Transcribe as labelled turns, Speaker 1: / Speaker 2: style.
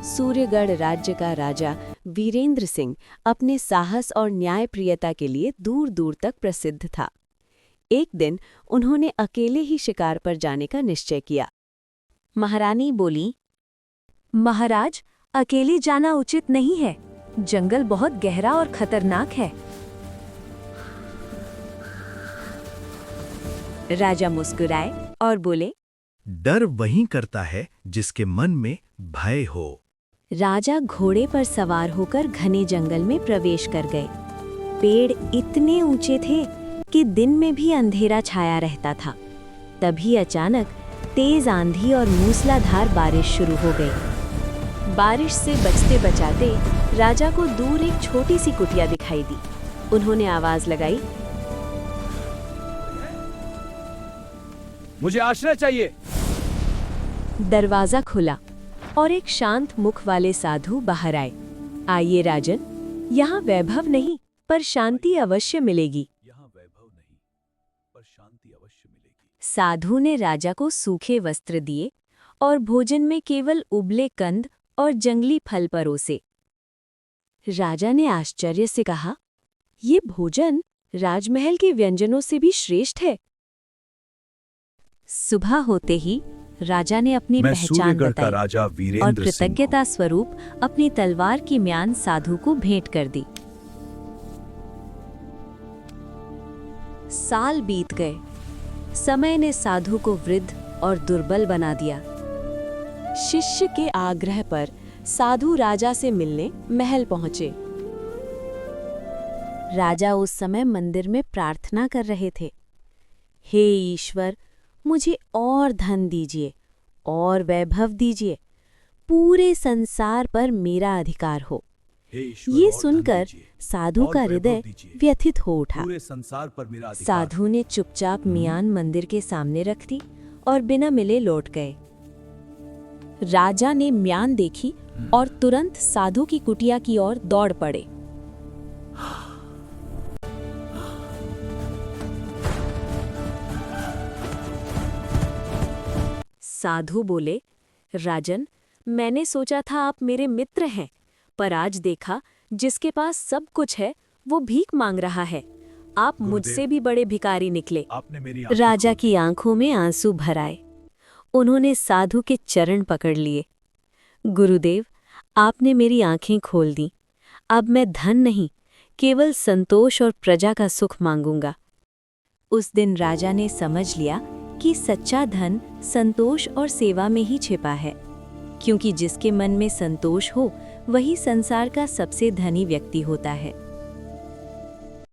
Speaker 1: सूर्यगढ़ राज्य का राजा वीरेंद्र सिंह अपने साहस और न्यायप्रियता के लिए दूर दूर तक प्रसिद्ध था। एक दिन उन्होंने अकेले ही शिकार पर जाने का निश्चय किया।
Speaker 2: महारानी बोली, महाराज, अकेले जाना उचित नहीं है। जंगल बहुत गहरा और खतरनाक है।
Speaker 1: राजा मुस्कुराए और बोले,
Speaker 3: डर वही करता है जिसके मन में भय हो।
Speaker 1: राजा घोड़े पर सवार होकर घने जंगल में प्रवेश कर गए। पेड़ इतने ऊंचे थे कि दिन में भी अंधेरा छाया रहता था। तभी अचानक तेज आंधी और मूसलाधार बारिश शुरू हो गई। बारिश से बचते बचाते राजा को दूर एक छोटी सी कुटिया दिखाई दी। उन्होंने आवाज लगाई,
Speaker 4: मुझे आश्रय चाहिए।
Speaker 1: दरवाजा खुला और एक शांत मुख वाले साधु बाहर आए। आइए राजन, यहाँ वैभव नहीं पर शांति अवश्य मिलेगी। साधु ने राजा को सूखे वस्त्र दिए और भोजन में केवल उबले कंद और जंगली फल परोसे। राजा ने आश्चर्य से कहा, ये भोजन राजमहल के व्यंजनों से भी श्रेष्ठ है। सुबह होते ही राजा ने अपनी पहचान बताई और कृतज्ञता स्वरूप अपनी तलवार की म्यान साधु को भेंट कर दी। साल बीत गए। समय ने साधु को वृद्ध और दुर्बल बना दिया। शिष्य के आग्रह पर साधु राजा से मिलने महल पहुंचे। राजा उस समय मंदिर में प्रार्थना कर रहे थे, हे ईश्वर, मुझे और धन दीजिए और वैभव दीजिए, पूरे संसार पर मेरा अधिकार हो। ये सुनकर साधु का हृदय व्यथित हो उठा। साधु ने चुपचाप म्यान मंदिर के सामने रख दी और बिना मिले लौट गए। राजा ने म्यान देखी और तुरंत साधु की कुटिया की ओर दौड़ पड़े। साधु बोले, राजन, मैंने सोचा था आप मेरे मित्र हैं, पर आज देखा जिसके पास सब कुछ है वो भीख मांग रहा है। आप मुझसे भी बड़े भिखारी निकले। राजा की आंखों में आंसू भर आए। उन्होंने साधु के चरण पकड़ लिए। गुरुदेव, आपने मेरी आंखें खोल दी। अब मैं धन नहीं, केवल संतोष और प्रजा का सुख मांगूंगा। उस दिन राजा ने समझ लिया कि सच्चा धन संतोष और सेवा में ही छिपा है, क्योंकि जिसके मन में संतोष हो वही संसार का सबसे धनी व्यक्ति होता है।